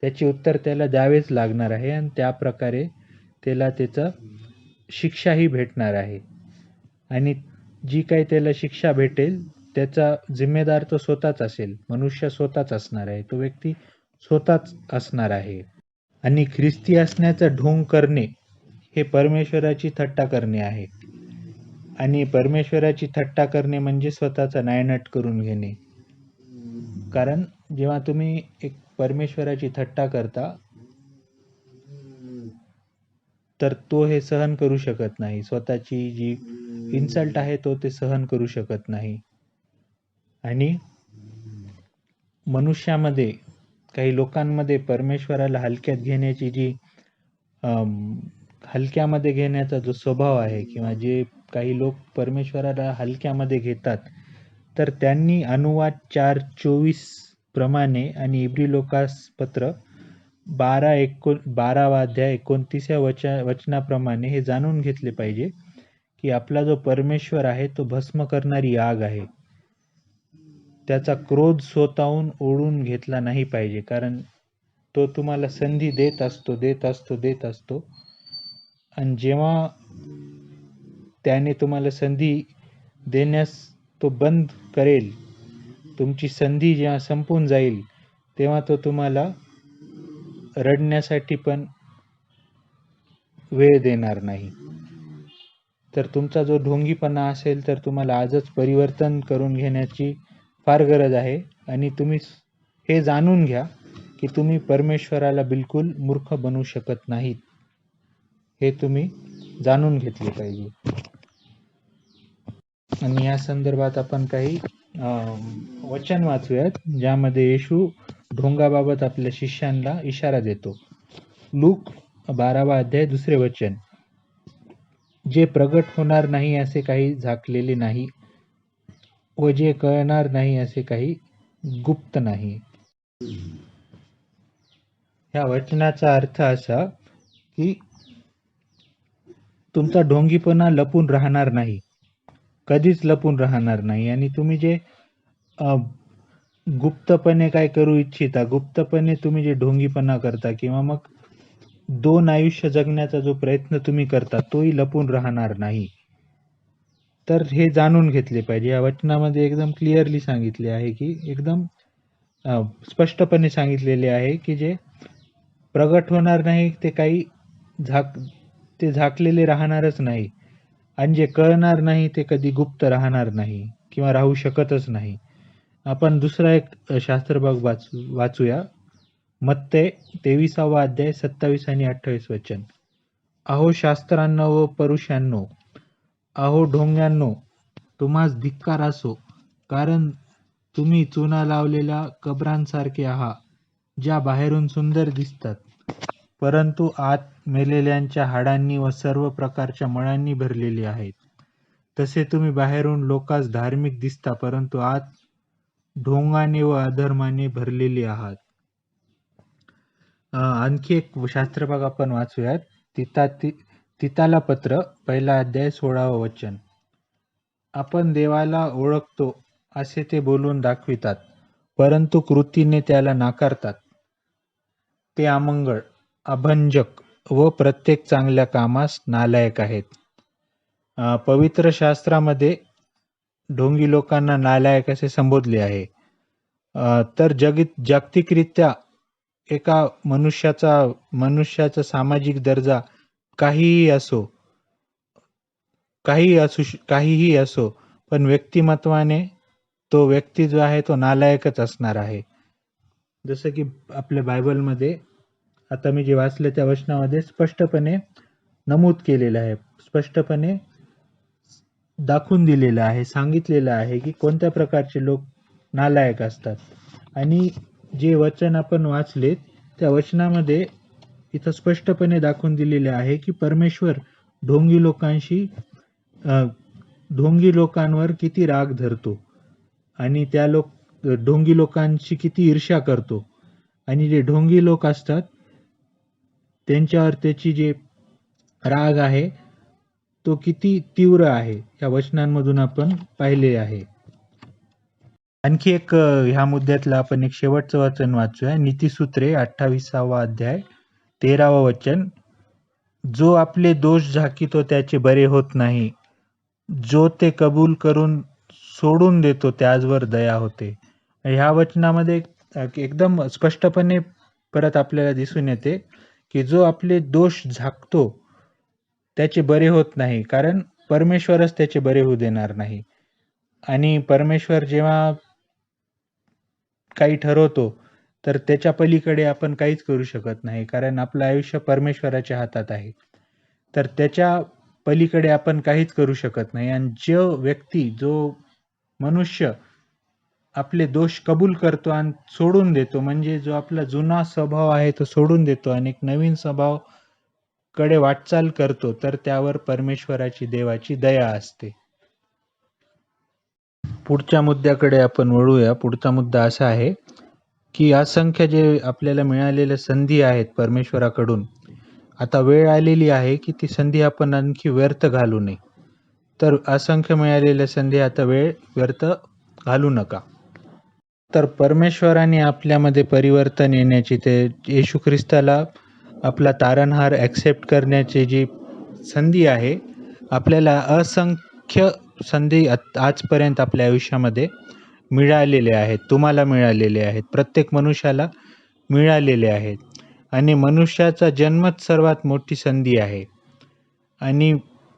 त्याचे उत्तर त्याला द्यावेच लागणार आहे आणि त्या प्रकारे त्याला त्याचं शिक्षाही भेटणार आहे. आणि जी काही त्याला शिक्षा भेटेल त्याचा जिम्मेदार तो स्वतःच असेल, मनुष्य स्वतःच असणार आहे, तो व्यक्ती स्वतःच असणार आहे. आणि ख्रिस्ती असण्याचा ढोंग करणे हे परमेश्वराची थट्टा करणे आहे. आणि परमेश्वराची थट्टा करणे म्हणजे स्वतःचा नायनाट करून घेणे. कारण जेव्हा तुम्ही एक परमेश्वराची थट्टा करता तर तो हे सहन करू शकत नाही. स्वतःची जी इन्सल्ट आहे तो ते सहन करू शकत नाही. आणि मनुष्यामध्ये काही लोकांमध्ये परमेश्वराला हलक्यात घेण्याची जी हलक्यामध्ये घेण्याचा जो स्वभाव आहे किंवा जे काही लोक परमेश्वराला हलक्यामध्ये घेतात तर त्यांनी अनुवाद 4:24 प्रमाणे आणि इब्री लोकास पत्र 12 अध्याय 29 वचनाप्रमाणे हे जाणून घेतले पाहिजे की आपला जो परमेश्वर आहे तो भस्म करणारी आग आहे. त्याचा क्रोध स्वतःहून ओढून घेतला नाही पाहिजे, कारण तो तुम्हाला संधी देत असतो आणि जेव्हा त्याने तुम्हाला संधी देण्यास तो बंद करेल, तुमची संधी जेव्हा संपून जाईल तेव्हा तो तुम्हाला रडण्यासाठी पण वेळ देणार नाही. तर तुमचा जो ढोंगीपणा असेल तर तुम्हाला आजच परिवर्तन करून घेण्याची फार गरज आहे. आणि तुम्ही हे जाणून घ्या की तुम्ही परमेश्वराला बिलकुल मूर्ख बनवू शकत नाहीत. हे तुम्ही जाणून घेतले पाहिजे. आणि या संदर्भात आपण काही वचन वाचूयात ज्यामध्ये येशू ढोंगाबाबत आपल्या शिष्यांना इशारा देतो. लूक 12 अध्याय 2 वचन. जे प्रगट होणार नाही असे काही झाकलेले नाही व जे कळणार नाही असे काही गुप्त नाही. ह्या वचनाचा अर्थ असा की तुमचा ढोंगीपणा लपून राहणार नाही, कधीच लपून राहणार नाही. आणि तुम्ही जे गुप्तपणे काय करू इच्छिता, गुप्तपणे तुम्ही जे ढोंगीपणा करता किंवा मग 2 आयुष्य जगण्याचा जो प्रयत्न तुम्ही करता तोही लपून राहणार नाही. तर हे जाणून घेतले पाहिजे. या वचनामध्ये एकदम क्लिअरली सांगितले आहे की एकदम स्पष्टपणे सांगितलेले आहे की जे प्रगट होणार नाही ते काही झाकलेले राहणारच नाही आणि जे कळणार नाही ते कधी गुप्त राहणार नाही किंवा राहू शकतच नाही. आपण दुसरा एक शास्त्रभाग वाचूया. मत्ते 23 अध्याय 27 आणि 28 वचन. अहो शास्त्रांनो व परुषांनो, अहो ढोंग्यांनो, तुम्हास धिक्कार असो, कारण तुम्ही चुना लावलेल्या कबरांसारखे आहात, ज्या बाहेरून सुंदर दिसतात परंतु आत मेलेल्यांच्या हाडांनी व सर्व प्रकारच्या मळांनी भरलेले आहेत. तसे तुम्ही बाहेरून लोकांस धार्मिक दिसता परंतु आत ढोंगाने व अधर्माने भरलेले आहात. आणखी एक शास्त्रभाग आपण वाचूयात. तिताला पत्र 1 अध्याय 16 वचन. आपण देवाला ओळखतो असे ते बोलून दाखवितात परंतु कृतीने त्याला नाकारतात. ते अमंगळ, अभंजक व प्रत्येक चांगल्या कामास नालायक आहेत. पवित्र शास्त्रामध्ये ढोंगी लोकांना नालायक असे संबोधले आहे. तर जागतिकरित्या एका मनुष्याचा सामाजिक दर्जा काहीही असो पण व्यक्तिमत्वाने तो व्यक्ती जो आहे तो नालायकच असणार आहे. जसं की आपल्या बायबलमध्ये आता मी जे वाचले त्या वचनामध्ये स्पष्टपणे नमूद केलेलं आहे, स्पष्टपणे दाखवून दिलेलं आहे, सांगितलेलं आहे की कोणत्या प्रकारचे लोक नालायक असतात. आणि जे वचन आपण वाचले त्या वचनामध्ये इथं स्पष्टपणे दाखवून दिलेले आहे की परमेश्वर ढोंगी लोकांशी अ, ढोंगी लोकांवर किती राग धरतो आणि ढोंगी लोकांशी किती ईर्ष्या करतो. आणि जे ढोंगी लोक असतात त्यांच्यावर त्याची जे राग आहे तो किती तीव्र आहे या वचनांमधून आपण पाहिले आहे. आणखी एक ह्या मुद्द्यातलं आपण एक शेवटचं वचन वाचूया. नीतिसूत्रे 28वा अध्याय 13वा वचन. जो आपले दोष झाकितो त्याचे बरे होत नाही, जो ते कबूल करून सोडून देतो त्याचवर दया होते. ह्या वचनामध्ये एकदम स्पष्टपणे परत आपल्याला दिसून येते की जो आपले दोष झाकतो त्याचे बरे होत नाही, कारण परमेश्वरच त्याचे बरे होऊ देणार नाही. आणि परमेश्वर जेव्हा काही ठरवतो तर त्याच्या पलीकडे आपण काहीच करू शकत नाही, कारण आपलं आयुष्य परमेश्वराच्या हातात आहे. तर त्याच्या पलीकडे आपण काहीच करू शकत नाही. आणि जो मनुष्य आपले दोष कबूल करतो आणि सोडून देतो, म्हणजे जो आपला जुना स्वभाव आहे तो सोडून देतो आणि एक नवीन स्वभाव कडे वाटचाल करतो, तर त्यावर परमेश्वराची देवाची दया असते. पुढच्या मुद्द्याकडे आपण वळूया. पुढचा मुद्दा असा आहे की असंख्य जे आपल्याला मिळालेल्या संधी आहेत परमेश्वराकडून, आता वेळ आलेली आहे की ती संधी आपण आणखी व्यर्थ घालू नये. तर असंख्य मिळालेल्या संधी आता वेळ व्यर्थ घालू नका. तर परमेश्वराने आपल्यामध्ये परिवर्तन येण्याची, ते येशू ख्रिस्ताला आपला तारणहार ॲक्सेप्ट करण्याची जी संधी आहे, आपल्याला असंख्य संधी आजपर्यंत आपल्या आयुष्यामध्ये मिळालेले आहेत. तुम्हाला मिळालेले आहेत, प्रत्येक मनुष्याला मिळालेले आहेत. आणि मनुष्याचा जन्मच सर्वात मोठी संधी आहे. आणि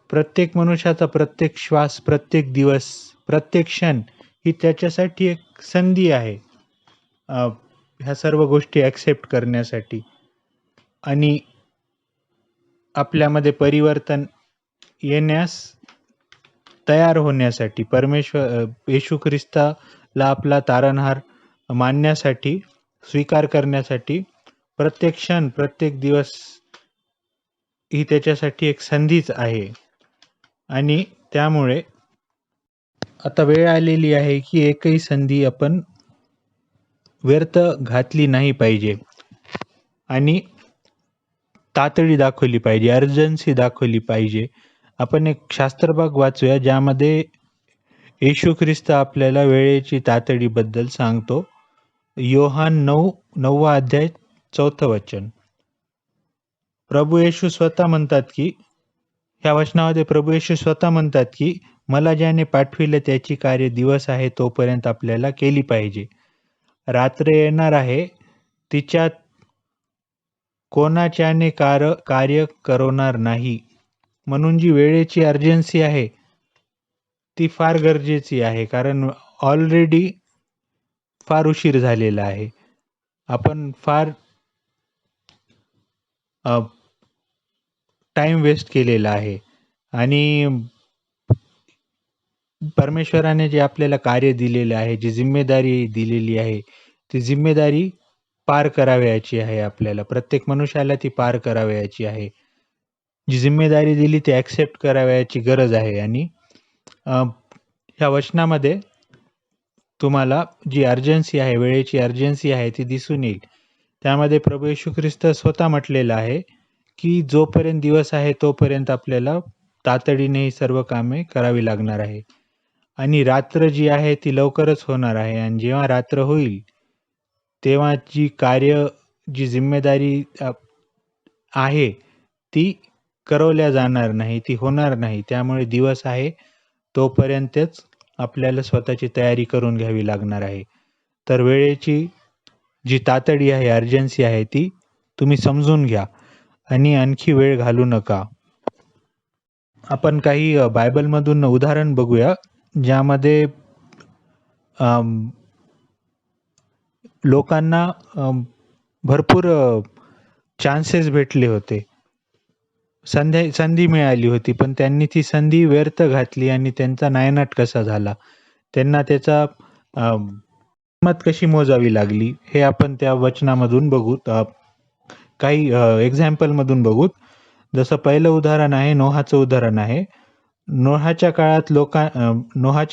प्रत्येक मनुष्याचा प्रत्येक श्वास, प्रत्येक दिवस, प्रत्येक क्षण ही त्याच्यासाठी एक संधी आहे ह्या सर्व गोष्टी ॲक्सेप्ट करण्यासाठी आणि आपल्यामध्ये परिवर्तन येण्यास तयार होण्यासाठी, येशू ख्रिस्ताला आपला तारणहार मानण्यासाठी, स्वीकार करण्यासाठी प्रत्येक क्षण, प्रत्येक दिवस ही त्याच्यासाठी एक संधीच आहे. आणि त्यामुळे आता वेळ आलेली आहे की एकही संधी आपण व्यर्थ घातली नाही पाहिजे आणि तातडी दाखवली पाहिजे, अर्जन्सी दाखवली पाहिजे. आपण एक शास्त्रभाग वाचूया ज्यामध्ये येशू ख्रिस्त आपल्याला वेळेची तातडीबद्दल सांगतो. योहान 9वा अध्याय 4 वचन. प्रभू येशू स्वतः म्हणतात की, ह्या वचनामध्ये प्रभू येशू स्वतः म्हणतात की मला ज्याने पाठविले त्याची कार्य दिवस आहे तोपर्यंत आपल्याला केली पाहिजे. रात्र येणार आहे, तिच्यात कोणाच्याने कार्य करवणार नाही. म्हणून जी वेळेची अर्जन्सी आहे ती फार गरजेची आहे, कारण ऑलरेडी फार उशीर झालेला आहे. आपण फार टाइम वेस्ट केलेला आहे. आणि परमेश्वराने जे आपल्याला कार्य दिलेले आहे, जी जिम्मेदारी दिलेली आहे, ती जिम्मेदारी पार करावयाची आहे. आपल्याला प्रत्येक मनुष्याला ती पार करावयाची आहे. जी जिम्मेदारी दिली ती ॲक्सेप्ट करावयाची गरज आहे. आणि ह्या वचनामध्ये तुम्हाला जी अर्जन्सी आहे, वेळेची अर्जन्सी आहे ती दिसून येईल. त्यामध्ये प्रभू येशू ख्रिस्त स्वतः म्हटलेलं आहे की जोपर्यंत दिवस आहे तोपर्यंत आपल्याला तातडीने ही सर्व कामे करावी लागणार आहे. आणि रात्र जी आहे ती लवकरच होणार आहे. आणि जेव्हा रात्र होईल तेव्हा जी जिम्मेदारी आहे ती करवल्या जाणार नाही, ती होणार नाही. त्यामुळे दिवस आहे तोपर्यंतच आपल्याला स्वतःची तयारी करून घ्यावी लागणार आहे. तर वेळेची जी तातडी आहे, अर्जन्सी आहे, ती तुम्ही समजून घ्या आणि आणखी वेळ घालू नका. आपण काही बायबलमधून उदाहरण बघूया ज्यामध्ये लोकांना भरपूर चान्सेस भेटले होते. संधी मिळाली होती, पण त्यांनी ती संधी व्यर्थ घातली आणि त्यांचा नायनाट कसा झाला. त्यांना त्याचा किंमत कशी मोजावी लागली हे आपण त्या वचनामधून बघू. काही एक्झाम्पलमधून बघू. जसं पहिलं उदाहरण आहे नोहाचं उदाहरण आहे. नोहाच्या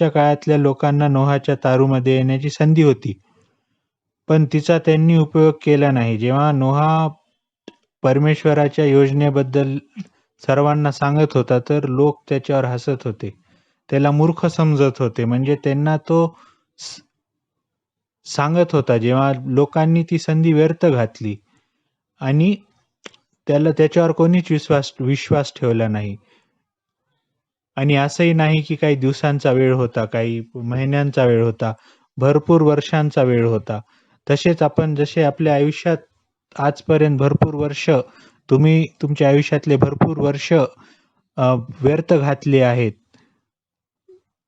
काळातल्या लोकांना नोहाच्या तारूमध्ये येण्याची संधी होती, पण तिचा त्यांनी उपयोग केला नाही. जेव्हा नोहा परमेश्वराच्या योजनेबद्दल सर्वांना सांगत होता, तर लोक त्याच्यावर हसत होते, त्याला मूर्ख समजत होते. म्हणजे त्यांना तो सांगत होता. जेव्हा लोकांनी ती संधी व्यर्थ घातली आणि त्याच्यावर कोणीच विश्वास ठेवला नाही. आणि असंही नाही की काही दिवसांचा वेळ होता, काही महिन्यांचा वेळ होता, भरपूर वर्षांचा वेळ होता. तसेच आपण जसे आपल्या आयुष्यात आजपर्यंत भरपूर वर्ष, तुम्ही तुमच्या आयुष्यातले भरपूर वर्ष व्यर्थ घातले आहेत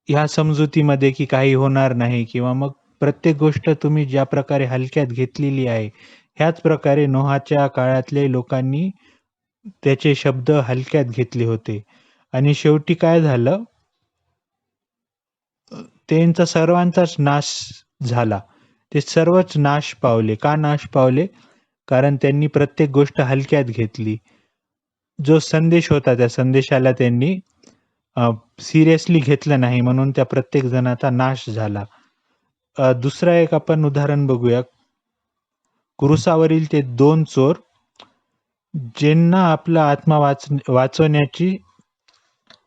ह्या समजुतीमध्ये की काही होणार नाही, किंवा मग प्रत्येक गोष्ट तुम्ही ज्या प्रकारे हलक्यात घेतलेली आहे, ह्याच प्रकारे नोहाच्या काळातले लोकांनी त्याचे शब्द हलक्यात घेतले होते. आणि शेवटी काय झालं, त्यांचा सर्वांचाच नाश झाला. ते सर्वच नाश पावले. का नाश पावले? कारण त्यांनी प्रत्येक गोष्ट हलक्यात घेतली. जो संदेश होता त्या संदेशाला त्यांनी सिरियसली घेतलं नाही, म्हणून त्या प्रत्येक जणाचा नाश झाला. दुसरा एक आपण उदाहरण बघूया. क्रूसावरील ते 2 चोर, ज्यांना आपला आत्मा वाचवण्याची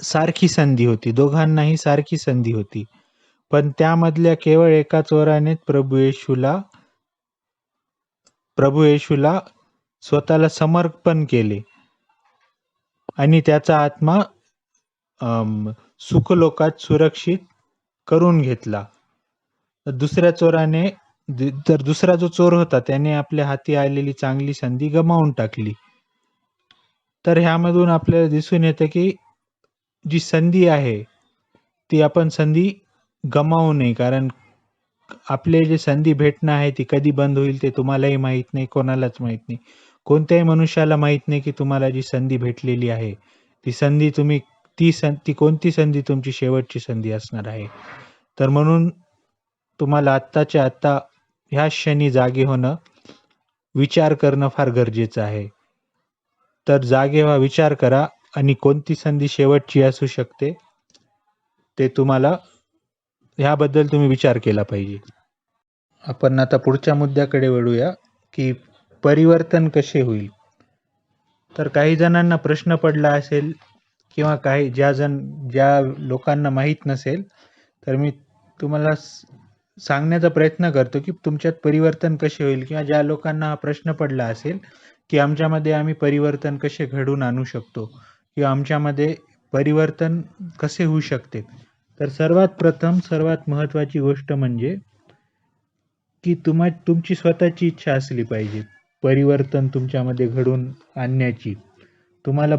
सारखी संधी होती. दोघांनाही सारखी संधी होती, पण त्यामधल्या केवळ एका चोराने प्रभू येशूला स्वतःला समर्पण केले आणि त्याचा आत्मा सुखलोकात सुरक्षित करून घेतला. दुसऱ्या दुसरा जो चोर होता त्याने आपल्या हाती आलेली चांगली संधी गमावून टाकली. तर ह्यामधून आपल्याला दिसून येतं की जी संधी आहे ती आपण संधी गमावू नये, कारण आपले जे संधी भेटणं आहे ती कधी बंद होईल ते तुम्हालाही माहित नाही, कोणालाच माहित नाही. कोणत्याही मनुष्याला माहित नाही की तुम्हाला जी संधी भेटलेली आहे ती संधी ती कोणती संधी तुमची शेवटची संधी असणार आहे. तर म्हणून तुम्हाला आत्ताच्या आत्ता ह्या क्षणी जागे होणं, विचार करणं फार गरजेचं आहे. तर जागे व्हा, विचार करा आणि कोणती संधी शेवटची असू शकते ते तुम्हाला, ह्याबद्दल तुम्ही विचार केला पाहिजे. आपण आता पुढच्या मुद्द्याकडे वळूया की परिवर्तन कसे होईल. तर काही जणांना प्रश्न पडला असेल किंवा ज्या लोकांना माहीत नसेल, तर मी तुम्हाला सांगण्याचा प्रयत्न करतो की तुमच्यात परिवर्तन कसे होईल, किंवा ज्या लोकांना हा प्रश्न पडला असेल की आमच्यामध्ये आम्ही परिवर्तन कसे घडवून आणू शकतो किंवा आमच्यामध्ये परिवर्तन कसे होऊ शकते. तर सर्वात महत्त्वाची गोष्ट म्हणजे की तुमची स्वतःची इच्छा असली पाहिजे परिवर्तन तुमच्यामध्ये घडवून आणण्याची. तुम्हाला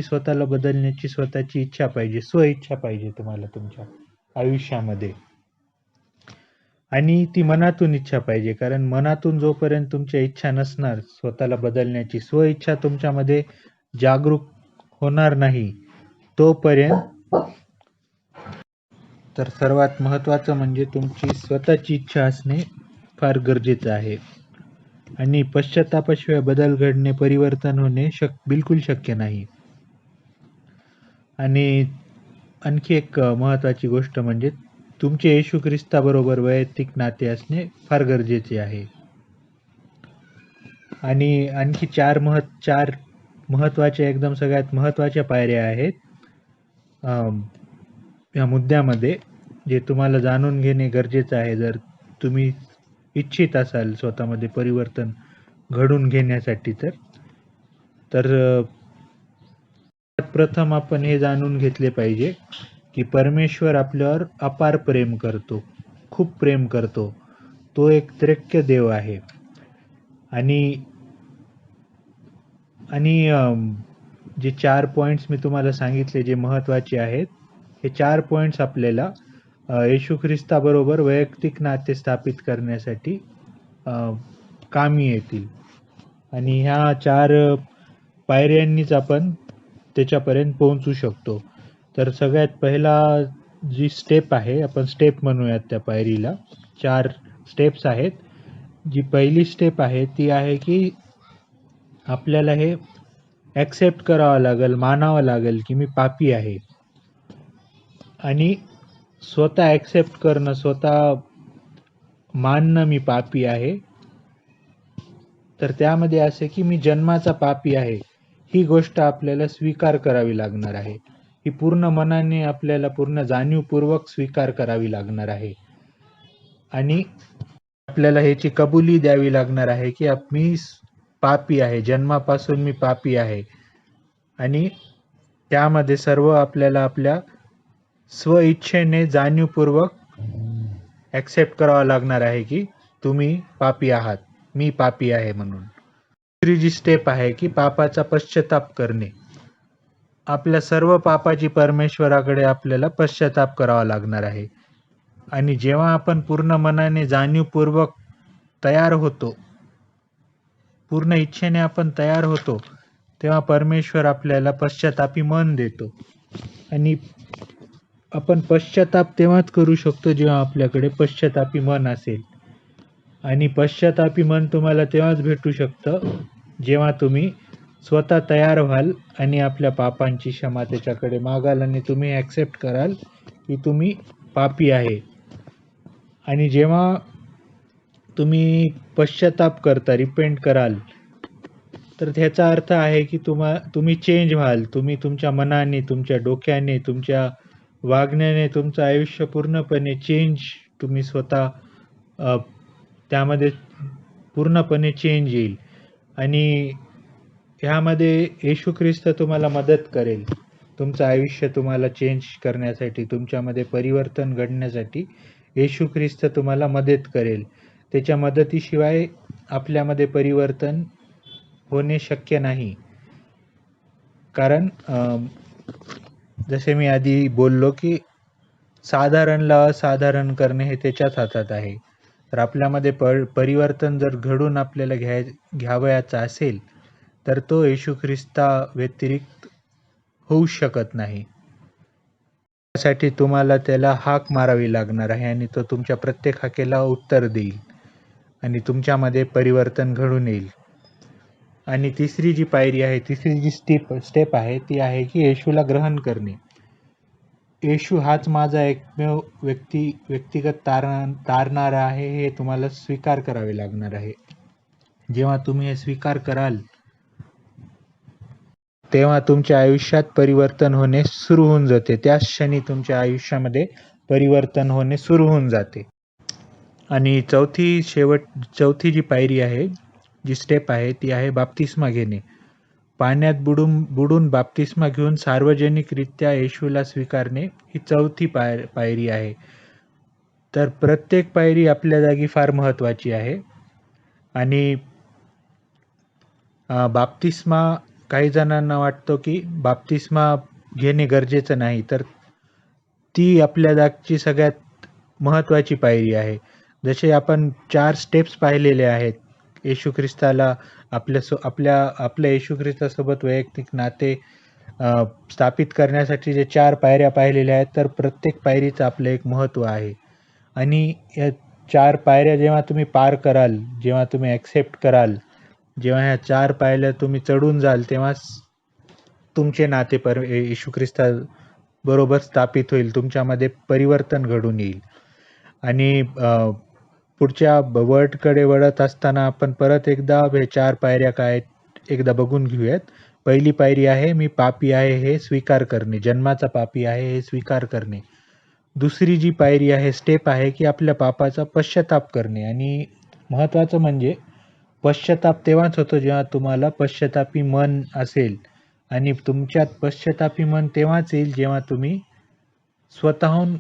स्वतःला बदलण्याची स्वतःची इच्छा पाहिजे, स्वइच्छा पाहिजे तुम्हाला तुमच्या आयुष्यामध्ये. आणि ती मनातून इच्छा पाहिजे, कारण मनातून जोपर्यंत तुमच्या इच्छा नसणार स्वतःला बदलण्याची, स्वइच्छा तुमच्यामध्ये जागरूक होणार नाही तोपर्यंत. तर सर्वात महत्त्वाचं म्हणजे तुमची स्वतःची इच्छा असणे फार गरजेचं आहे. आणि पश्चात्तापाशिवाय बदल घडणे, परिवर्तन होणे बिलकुल शक्य नाही. आणि आणखी एक महत्त्वाची गोष्ट म्हणजे तुमचे येशू ख्रिस्ताबरोबर वैयक्तिक नाते असणे फार गरजेचे आहे. आणि आणखी चार महत्त्वाच्या, एकदम सगळ्यात महत्त्वाच्या पायऱ्या आहेत या मुद्द्यामध्ये, जे तुम्हाला जाणून घेणे गरजेचं आहे जर तुम्ही इच्छित असाल स्वतःमध्ये परिवर्तन घडून घेण्यासाठी. तर प्रथम आपण हे जाणून घेतले पाहिजे की परमेश्वर आपल्यावर अपार प्रेम करतो, खूप प्रेम करतो. तो एक त्रिक्य देव आहे. आणि जे 4 पॉइंट्स मी तुम्हाला सांगितले जे महत्त्वाचे आहेत, हे 4 पॉइंट्स आपल्याला येशू ख्रिस्ताबरोबर वैयक्तिक नाते स्थापित करण्यासाठी कामी येतील. आणि ह्या 4 पायऱ्यांनीच आपण त्याच्यापर्यंत पोहोचू शकतो. तर सगळ्यात पहिला जी स्टेप आहे, आपण स्टेप म्हणूयात त्या पायरीला. 4 स्टेप्स आहेत. जी पहिली स्टेप आहे ती आहे की आपल्याला हे ॲक्सेप्ट करावं लागेल, मानावं लागेल की मी पापी आहे. आणि स्वतः ॲक्सेप्ट करणं, स्वतः मानणं मी पापी आहे. तर त्यामध्ये असे की मी जन्माचा पापी आहे, ही गोष्ट आपल्याला स्वीकार करावी लागणार आहे. ही पूर्ण मनाने आपल्याला पूर्ण जाणीवपूर्वक स्वीकार करावी लागणार आहे. आणि आपल्याला ह्याची कबुली द्यावी लागणार आहे की मी पापी आहे, जन्मापासून मी पापी आहे. आणि त्यामध्ये सर्व आपल्याला आपल्या स्वइच्छेने जाणीवपूर्वक ॲक्सेप्ट करावं लागणार आहे की तुम्ही पापी आहात, मी पापी आहे म्हणून. दुसरी जी स्टेप आहे की पापाचा पश्चाताप करणे. आपल्या सर्व पापाची परमेश्वराकडे आपल्याला पश्चाताप करावा लागणार आहे. आणि जेव्हा आपण पूर्ण मनाने जाणीवपूर्वक तयार होतो, पूर्ण इच्छेने आपण तयार होतो, तेव्हा परमेश्वर आपल्याला पश्चातापी मन देतो. आणि आपण पश्चाताप तेव्हाच करू शकतो जेव्हा आपल्याकडे पश्चातापी मन असेल. आणि पश्चातापी मन तुम्हाला तेव्हाच भेटू शकतं जेव्हा तुम्ही स्वतः तयार व्हाल आणि आपल्या पापांची क्षमा त्याच्याकडे मागाल आणि तुम्ही ॲक्सेप्ट कराल की तुम्ही पापी आहे. आणि जेव्हा तुम्ही पश्चाताप करता, रिपेंट कराल, तर त्याचा अर्थ आहे की तुम्ही चेंज व्हाल. तुम्ही तुमच्या मनाने, तुमच्या डोक्याने, तुमच्या वागण्याने तुमचं आयुष्य पूर्णपणे चेंज, तुम्ही स्वतः त्यामध्ये पूर्णपणे चेंज येईल. आणि ह्यामध्ये येशू ख्रिस्त तुम्हाला मदत करेल. तुमचं आयुष्य तुम्हाला चेंज करण्यासाठी, तुमच्यामध्ये परिवर्तन घडण्यासाठी येशू ख्रिस्त तुम्हाला मदत करेल. त्याच्या मदतीशिवाय आपल्यामध्ये परिवर्तन होणे शक्य नाही. कारण जसे मी आधी बोललो की साधारणला असाधारण करणे हे त्याच्याच हातात आहे. तर आपल्यामध्ये परिवर्तन जर घडून आपल्याला घ्यावयाचा असेल तर तो येशू ख्रिस्ता व्यतिरिक्त होऊ शकत नाही. त्यासाठी तुम्हाला त्याला हाक मारावी लागणार आहे आणि तो तुमच्या प्रत्येक हाकेला उत्तर देईल आणि तुमच्यामध्ये परिवर्तन घडून येईल. आणि तिसरी जी पायरी आहे, तिसरी जी स्टेप आहे ती आहे की येशूला ग्रहण करणे. येशू हाच माझा एकमेव व्यक्तिगत तारणारा आहे, हे तुम्हाला स्वीकार करावे लागणार आहे. जेव्हा तुम्ही हे स्वीकार कराल तेव्हा तुमच्या आयुष्यात परिवर्तन होणे सुरू होऊन जाते. त्याच क्षणी तुमच्या आयुष्यामध्ये परिवर्तन होणे सुरू होऊन जाते. आणि चौथी जी पायरी आहे, जी स्टेप आहे ती आहे बाप्तिस्मा घेणे. पाण्यात बुडून बाप्तिस्मा घेऊन सार्वजनिकरित्या येशूला स्वीकारणे ही चौथी पायरी आहे. तर प्रत्येक पायरी आपल्या जागी फार महत्त्वाची आहे. आणि बाप्तिस्मा, काही जणांना वाटतं की बाप्तिस्मा घेणे गरजेचं नाही, तर ती आपल्या जागची सगळ्यात महत्त्वाची पायरी आहे. जसे आपण 4 स्टेप्स पाहिलेले आहेत. येशू ख्रिस्ताला आपल्या येशू ख्रिस्तासोबत वैयक्तिक नाते स्थापित करण्यासाठी जे 4 पायऱ्या पाहिलेल्या आहेत, तर प्रत्येक पायरीचं आपलं एक महत्त्व आहे. आणि या 4 पायऱ्या जेव्हा तुम्ही पार कराल, जेव्हा तुम्ही ॲक्सेप्ट कराल, जेव्हा ह्या 4 पायऱ्या तुम्ही चढून जाल, तेव्हाच तुमचे नाते येशू ख्रिस्ताबरोबर स्थापित होईल. तुमच्यामध्ये परिवर्तन घडून येईल. आणि पुढच्या वर्डकडे वळत असताना आपण परत एकदा हे 4 पायऱ्या काय एकदा बघून घेऊयात. पहिली पायरी आहे, मी पापी आहे हे स्वीकार करणे, जन्माचा पापी आहे हे स्वीकार करणे. दुसरी जी पायरी आहे, स्टेप आहे की आपल्या पापाचा पश्चाताप करणे. आणि महत्त्वाचं म्हणजे पश्चाताप तेव्हाच होतो जेव्हा तुम्हाला पश्चातापी मन असेल. आणि तुमच्यात पश्चातापी मन तेव्हाच येईल जेव्हा तुम्ही स्वतःहून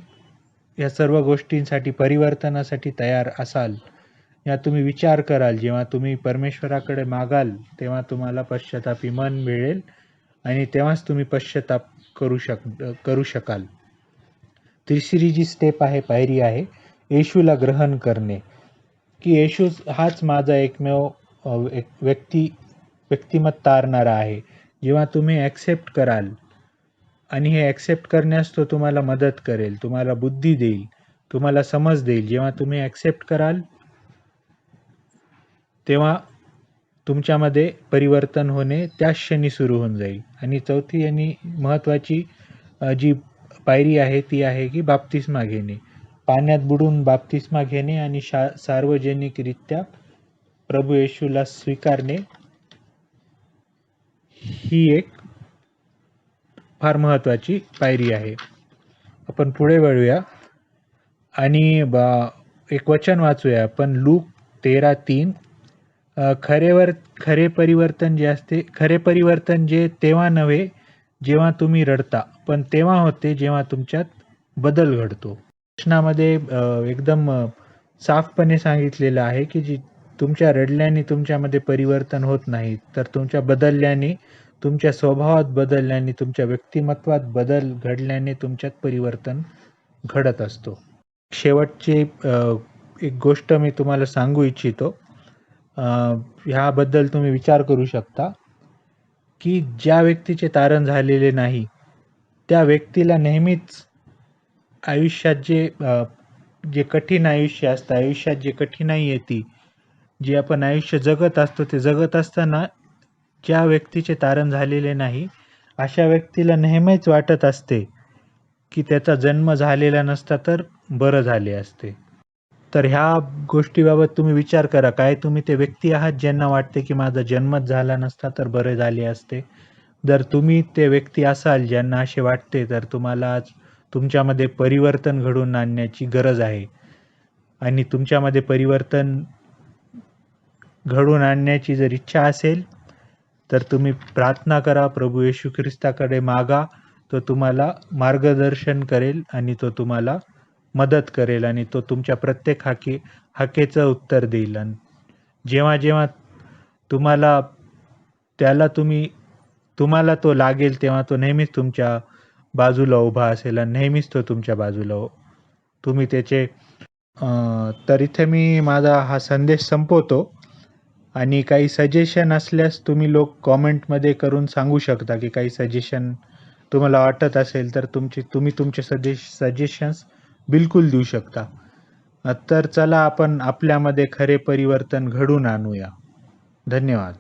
या सर्व गोष्टींसाठी, परिवर्तनासाठी तयार असाल. या तुम्ही विचार कराल, जेव्हा तुम्ही परमेश्वराकडे मागाल तेव्हा तुम्हाला पश्चातापी मन मिळेल आणि तेव्हाच तुम्ही पश्चाताप करू शकाल. तिसरी जी स्टेप आहे, पायरी आहे, येशूला ग्रहण करणे. की येशू हाच माझा एकमेव व्यक्तिमत्व तारणारा आहे. जेव्हा तुम्ही ॲक्सेप्ट कराल आणि हे ॲक्सेप्ट करण्यास तो तुम्हाला मदत करेल, तुम्हाला बुद्धी देईल, तुम्हाला समज देईल. जेव्हा तुम्ही ॲक्सेप्ट कराल तेव्हा तुमच्यामध्ये परिवर्तन होणे त्याच क्षणी सुरू होऊन जाईल. आणि चौथी आणि महत्त्वाची जी पायरी आहे ती आहे की बाप्तिस्मा घेणे. पाण्यात बुडून बाप्तिस्मा घेणे आणि सार्वजनिकरित्या प्रभू येशूला स्वीकारणे ही एक फार महत्त्वाची पायरी आहे. आपण पुढे वळूया आणि एक वचन वाचूया आपण लूक 13:3. खरे परिवर्तन जे असते, खरे परिवर्तन जे तेव्हा नव्हे जेव्हा तुम्ही रडता, पण तेव्हा होते जेव्हा तुमच्यात बदल घडतो. प्रश्नामध्ये एकदम साफपणे सांगितलेलं आहे की जी तुमच्या रडल्याने तुमच्यामध्ये परिवर्तन होत नाही, तर तुमच्या बदलल्याने, तुमच्या स्वभावात बदलल्याने, तुमच्या व्यक्तिमत्वात बदल घडल्याने तुमच्यात परिवर्तन घडत असतो. शेवटची एक गोष्ट मी तुम्हाला सांगू इच्छितो. ह्याबद्दल तुम्ही विचार करू शकता की ज्या व्यक्तीचे तारण झालेले नाही त्या व्यक्तीला नेहमीच आयुष्यात जे कठीण आयुष्य असतं, आयुष्यात जे कठीणाई येते, जे आपण आयुष्य जगत असतो, ते जगत असताना ज्या व्यक्तीचे तारण झालेले नाही अशा व्यक्तीला नेहमीच वाटत असते की त्याचा जन्म झालेला नसता तर बरं झाले असते. तर ह्या गोष्टीबाबत तुम्ही विचार करा. काय तुम्ही ते व्यक्ती आहात ज्यांना वाटते की माझा जन्मच झाला नसता तर बरे झाले असते? जर तुम्ही ते व्यक्ती असाल ज्यांना असे वाटते, तर तुम्हाला आज तुमच्यामध्ये परिवर्तन घडवून आणण्याची गरज आहे. आणि तुमच्यामध्ये परिवर्तन घडवून आणण्याची जर इच्छा असेल तर तुम्ही प्रार्थना करा, प्रभू येशू ख्रिस्ताकडे मागा. तो तुम्हाला मार्गदर्शन करेल आणि तो तुम्हाला मदत करेल आणि तो तुमच्या प्रत्येक हाकेचं उत्तर देईल. आणि जेव्हा जेव्हा तुम्हाला तुम्हाला तो लागेल तेव्हा तो नेहमीच तुमच्या बाजूला उभा असेल आणि नेहमीच तो तुमच्या बाजूला तुम्ही त्याचे. तर इथे मी माझा हा संदेश संपवतो आणि काही सजेशन असल्यास तुम्ही लोक कॉमेंटमध्ये करून सांगू शकता की काही सजेशन तुम्हाला वाटत असेल तर तुम्ही तुमचे सजेशन्स बिलकुल देऊ शकता. तर चला आपण आपल्यामध्ये खरे परिवर्तन घडवून आणूया. धन्यवाद.